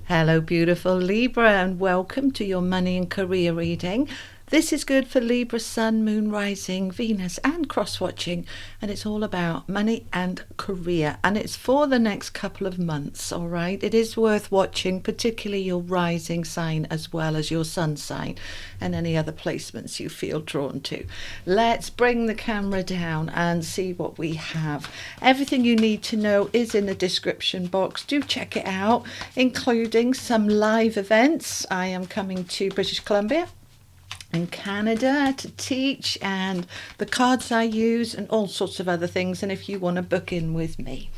Hello, beautiful Libra, and welcome to your money and career reading. This is good for Libra, Sun, Moon, Rising, Venus, and cross-watching, and it's all about money and career, and it's for the next couple of months, all right? It is worth watching, particularly your rising sign as well as your sun sign and any other placements you feel drawn to. Let's bring the camera down and see what we have. Everything you need to know is in the description box. Do check it out, including some live events. I am coming to British Columbia in Canada to teach, and the cards I use and all sorts of other things, and if you want to book in with me.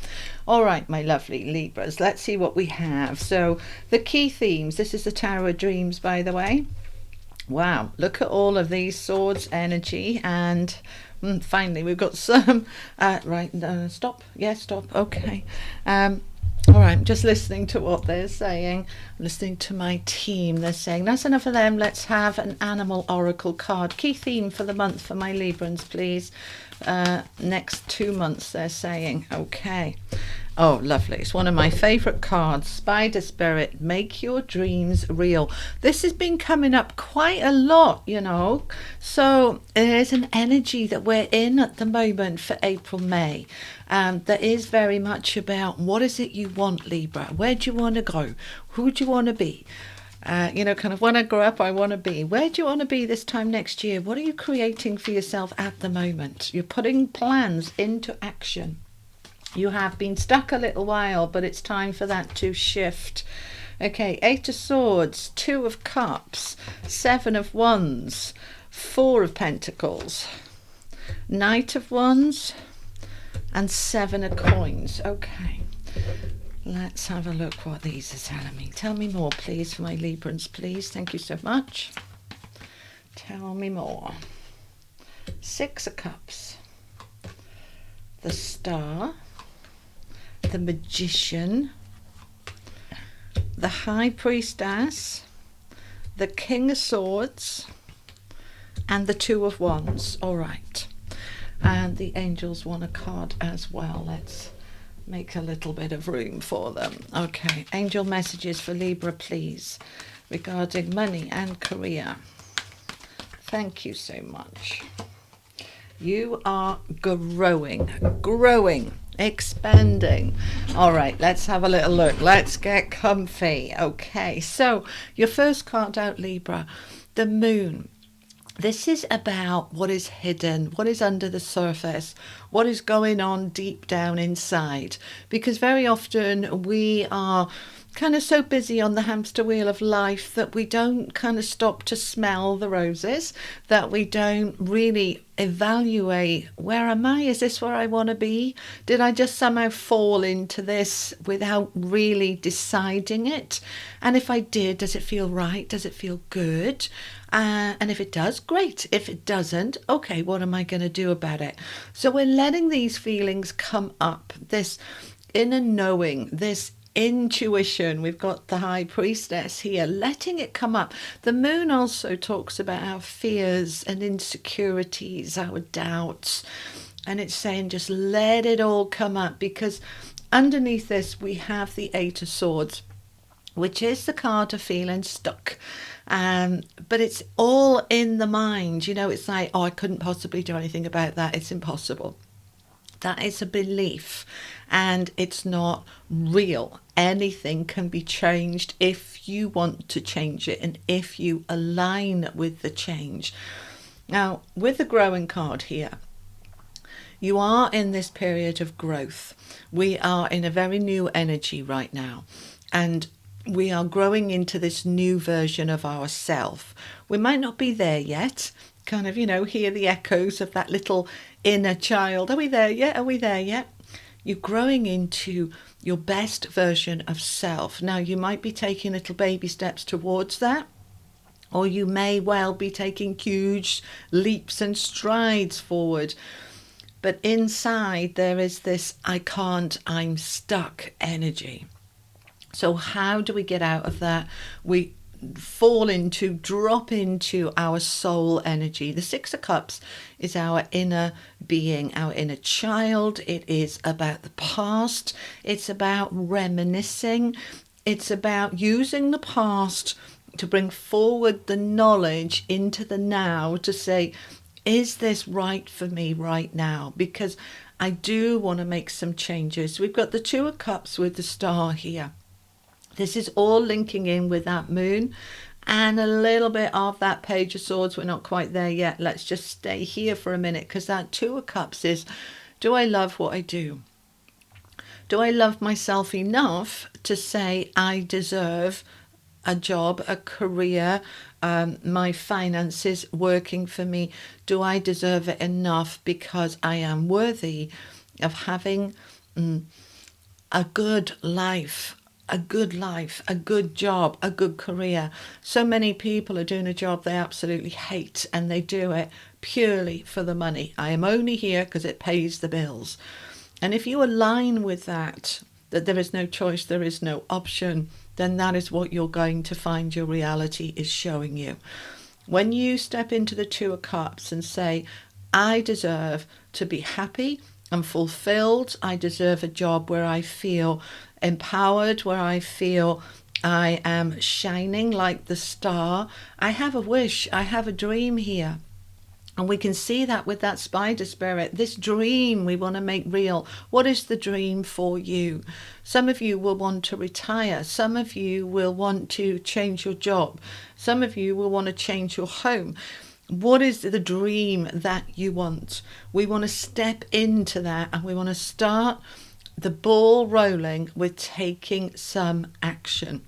All right, my lovely Libras, let's see what we have. So the key themes, this is the Tower of Dreams, by the way. Wow, look at all of these swords energy, and finally we've got some stop. Okay. All right, I'm just listening to what they're saying. I'm listening to my team. They're saying, that's enough of them. Let's have an animal oracle card. Key theme for the month for my Librans, please. Next 2 months, they're saying. Okay. Oh, lovely. It's one of my favourite cards. Spider Spirit, make your dreams real. This has been coming up quite a lot, you know. So there's an energy that we're in at the moment for April, May. That is very much about what is it you want, Libra? Where do you want to go? Who do you want to be? Kind of when I grow up, I want to be. Where do you want to be this time next year? What are you creating for yourself at the moment? You're putting plans into action. You have been stuck a little while, but it's time for that to shift. Okay, 8 of Swords, 2 of Cups, 7 of Wands, 4 of Pentacles, Knight of Wands, and 7 of Coins. Okay, let's have a look what these are telling me. Tell me more, please, for my Librans, please. Thank you so much. Tell me more. 6 of Cups, the Star, the Magician, the High Priestess, the King of Swords, and the 2 of Wands. All right. And the angels want a card as well. Let's make a little bit of room for them. Okay, angel messages for Libra, please, regarding money and career. Thank you so much. You are growing, expanding. All right, let's have a little look. Let's get comfy. Okay, so your first card out, Libra, the Moon. This is about what is hidden, what is under the surface, what is going on deep down inside. Because very often we are kind of so busy on the hamster wheel of life that we don't kind of stop to smell the roses, that we don't really evaluate, where am I? Is this where I want to be? Did I just somehow fall into this without really deciding it? And if I did, does it feel right? Does it feel good? And if it does, great. If it doesn't, okay, what am I going to do about it? So we're letting these feelings come up, this inner knowing, this intuition. We've got the High Priestess here, letting it come up. The Moon also talks about our fears and insecurities, our doubts, and it's saying just let it all come up, because underneath this we have the 8 of Swords, which is the card of feeling stuck. But it's all in the mind. You know, it's like, oh, I couldn't possibly do anything about that. It's impossible. That is a belief, and it's not real. Anything can be changed if you want to change it and if you align with the change. Now, with the growing card here, you are in this period of growth. We are in a very new energy right now, and we are growing into this new version of ourselves. We might not be there yet, kind of, hear the echoes of that little inner child. Are we there yet? Are we there yet? You're growing into your best version of self. Now, you might be taking little baby steps towards that, or you may well be taking huge leaps and strides forward. But inside there is this I can't, I'm stuck energy. So how do we get out of that? We drop into our soul energy. The 6 of Cups is our inner being, our inner child. It is about the past. It's about reminiscing. It's about using the past to bring forward the knowledge into the now to say, is this right for me right now? Because I do want to make some changes. We've got the Two of Cups with the star here. This is all linking in with that moon and a little bit of that Page of Swords. We're not quite there yet. Let's just stay here for a minute, because that Two of Cups is, do I love what I do? Do I love myself enough to say I deserve a job, a career, my finances working for me? Do I deserve it enough because I am worthy of having a good life, a good job, a good career? So many people are doing a job they absolutely hate, and they do it purely for the money. I am only here because it pays the bills. And if you align with that there is no choice, there is no option, then that is what you're going to find your reality is showing you. When you step into the Two of Cups and say, I deserve to be happy and fulfilled, I deserve a job where I feel empowered, where I feel I am shining like the star. I have a wish, I have a dream here. And we can see that with that spider spirit, this dream we want to make real. What is the dream for you? Some of you will want to retire. Some of you will want to change your job. Some of you will want to change your home. What is the dream that you want? We want to step into that, and we want to start the ball rolling with taking some action.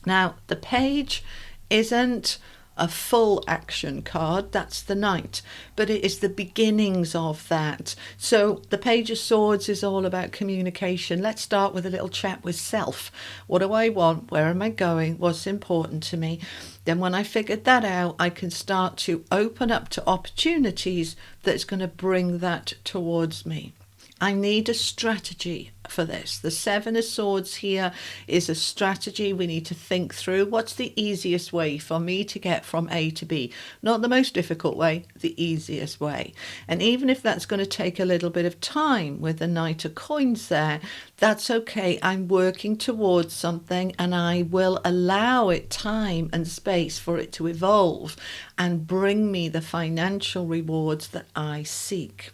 Now, the page isn't a full action card, that's the Knight, but it is the beginnings of that. So the Page of Swords is all about communication. Let's start with a little chat with self. What do I want? Where am I going? What's important to me? Then when I figured that out, I can start to open up to opportunities that's going to bring that towards me. I need a strategy for this. The Seven of Swords here is a strategy. We need to think through what's the easiest way for me to get from A to B. Not the most difficult way, the easiest way. And even if that's going to take a little bit of time with the Knight of Coins there, that's okay. I'm working towards something, and I will allow it time and space for it to evolve and bring me the financial rewards that I seek.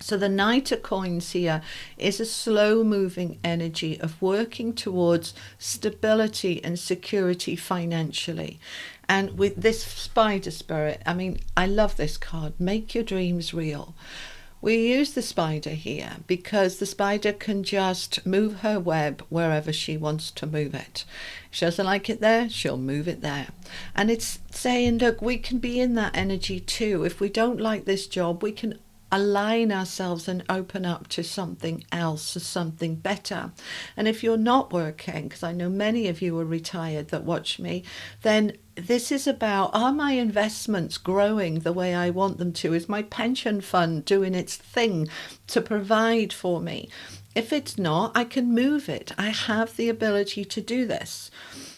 So the Knight of Coins here is a slow-moving energy of working towards stability and security financially. And with this spider spirit, I mean, I love this card. Make your dreams real. We use the spider here because the spider can just move her web wherever she wants to move it. If she doesn't like it there, she'll move it there. And it's saying, look, we can be in that energy too. If we don't like this job, we can align ourselves and open up to something else, to something better. And if you're not working, because I know many of you are retired that watch me, then this is about, are my investments growing the way I want them to? Is my pension fund doing its thing to provide for me? If it's not, I can move it. I have the ability to do this.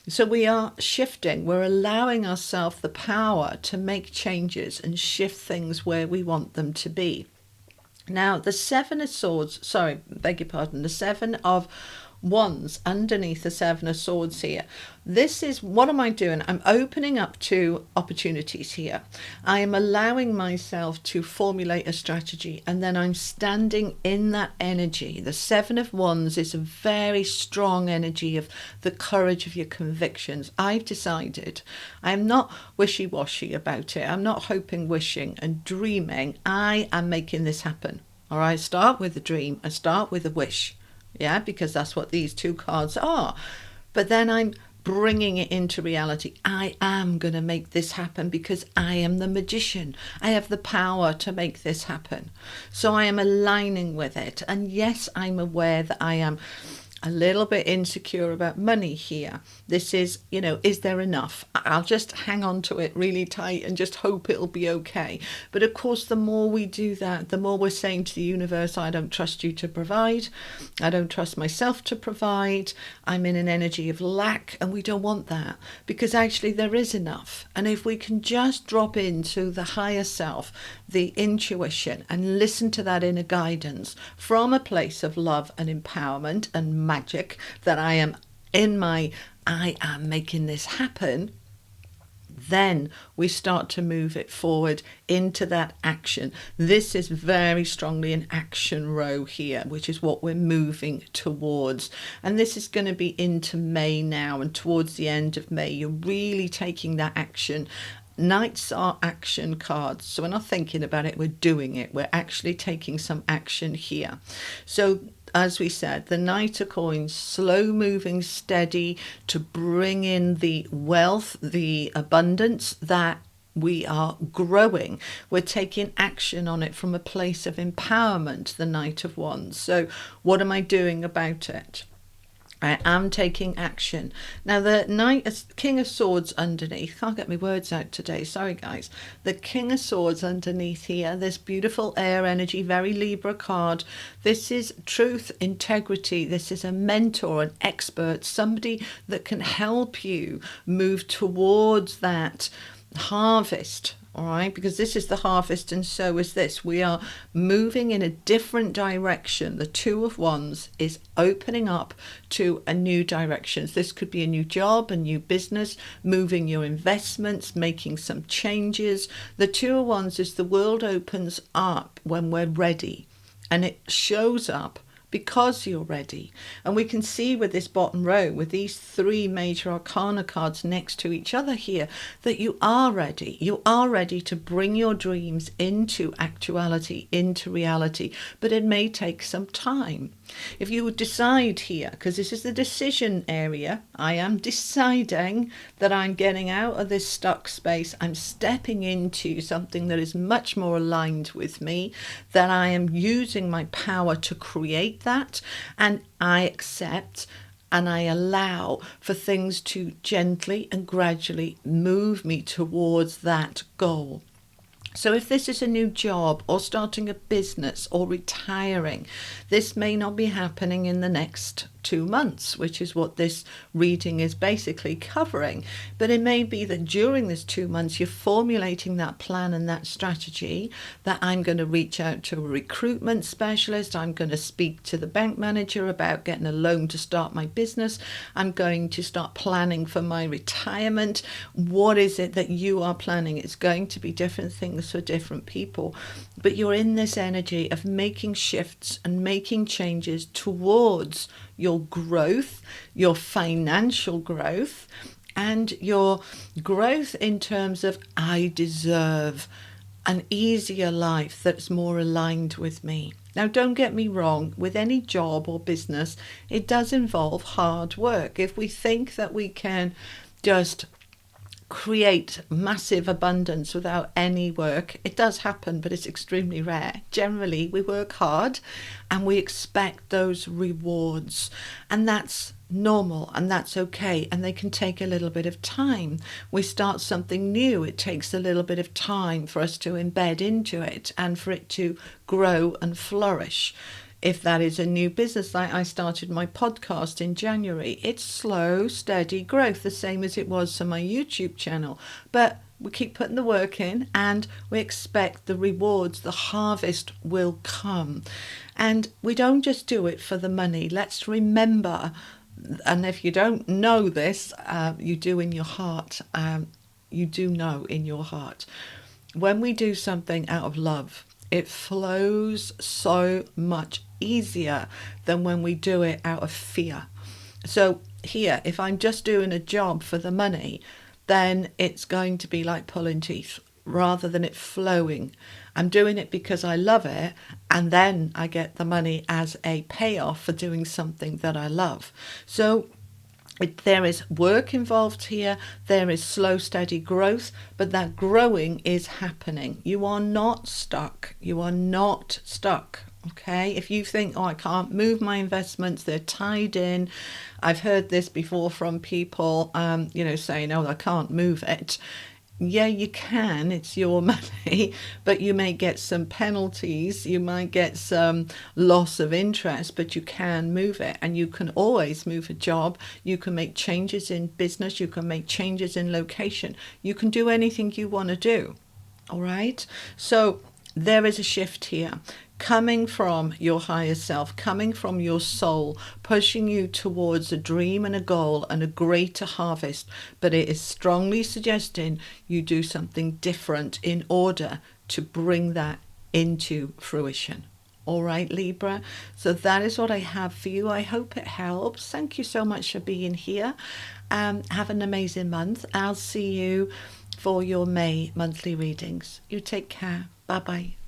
So we are shifting. We're allowing ourselves the power to make changes and shift things where we want them to be. Now, the Seven of Swords, the Seven of Wands underneath the Seven of Swords here. This is, what am I doing? I'm opening up to opportunities here. I am allowing myself to formulate a strategy, and then I'm standing in that energy. The Seven of Wands is a very strong energy of the courage of your convictions. I've decided. I'm not wishy-washy about it. I'm not hoping, wishing and dreaming. I am making this happen. All right, start with a dream and start with a wish. Yeah, because that's what these two cards are. But then I'm bringing it into reality. I am going to make this happen because I am the magician. I have the power to make this happen. So I am aligning with it. And yes, I'm aware that I am a little bit insecure about money here. This is, is there enough? I'll just hang on to it really tight and just hope it'll be okay. But of course, the more we do that, the more we're saying to the universe, I don't trust you to provide. I don't trust myself to provide. I'm in an energy of lack, and we don't want that because actually there is enough. And if we can just drop into the higher self, the intuition, and listen to that inner guidance from a place of love and empowerment and magic that I am I am making this happen, then we start to move it forward into that action. This is very strongly an action row here, which is what we're moving towards. And this is going to be into May now, and towards the end of May, you're really taking that action. Knights are action cards, so we're not thinking about it, we're doing it. We're actually taking some action here. So as we said, the Knight of Coins, slow moving, steady, to bring in the wealth, the abundance that we are growing. We're taking action on it from a place of empowerment, the Knight of Wands. So what am I doing about it? I am taking action. Now the King of Swords underneath, can't get my words out today, sorry guys. The King of Swords underneath here, this beautiful air energy, very Libra card. This is truth, integrity. This is a mentor, an expert, somebody that can help you move towards that harvest. All right, because this is the harvest and so is this. We are moving in a different direction. The Two of Wands is opening up to a new direction. This could be a new job, a new business, moving your investments, making some changes. The Two of Wands is the world opens up when we're ready, and it shows up because you're ready. And we can see with this bottom row, with these three major arcana cards next to each other here, that you are ready. You are ready to bring your dreams into actuality, into reality, but it may take some time. If you decide here, because this is the decision area, I am deciding that I'm getting out of this stuck space, I'm stepping into something that is much more aligned with me, that I am using my power to create that, and I accept and I allow for things to gently and gradually move me towards that goal. So if this is a new job or starting a business or retiring, this may not be happening in the next 2 months, which is what this reading is basically covering. But it may be that during this 2 months, you're formulating that plan and that strategy, that I'm going to reach out to a recruitment specialist. I'm going to speak to the bank manager about getting a loan to start my business. I'm going to start planning for my retirement. What is it that you are planning? It's going to be different things for different people. But you're in this energy of making shifts and making changes towards your growth, your financial growth, and your growth in terms of I deserve an easier life that's more aligned with me. Now, don't get me wrong, with any job or business, it does involve hard work. If we think that we can just create massive abundance without any work, it does happen, but it's extremely rare. Generally, we work hard and we expect those rewards, and that's normal and that's okay, and they can take a little bit of time. We start something new, it takes a little bit of time for us to embed into it and for it to grow and flourish. If that is a new business, like I started my podcast in January, it's slow, steady growth, the same as it was for my YouTube channel. But we keep putting the work in and we expect the rewards, the harvest will come. And we don't just do it for the money. Let's remember, and if you don't know this, you do in your heart. You do know in your heart. When we do something out of love, it flows so much easier than when we do it out of fear. So here, if I'm just doing a job for the money, then it's going to be like pulling teeth rather than it flowing. I'm doing it because I love it, and then I get the money as a payoff for doing something that I love. So there is work involved here, there is slow, steady growth, but that growing is happening. You are not stuck. You are not stuck. Okay, if you think, oh, I can't move my investments, they're tied in. I've heard this before from people, saying, oh, I can't move it. Yeah, you can, it's your money, but you may get some penalties, you might get some loss of interest, but you can move it, and you can always move a job. You can make changes in business, you can make changes in location, you can do anything you want to do. All right, so there is a shift here. coming from your higher self, coming from your soul, pushing you towards a dream and a goal and a greater harvest. But it is strongly suggesting you do something different in order to bring that into fruition. All right, Libra. So that is what I have for you. I hope it helps. Thank you so much for being here. Have an amazing month. I'll see you for your May monthly readings. You take care. Bye bye.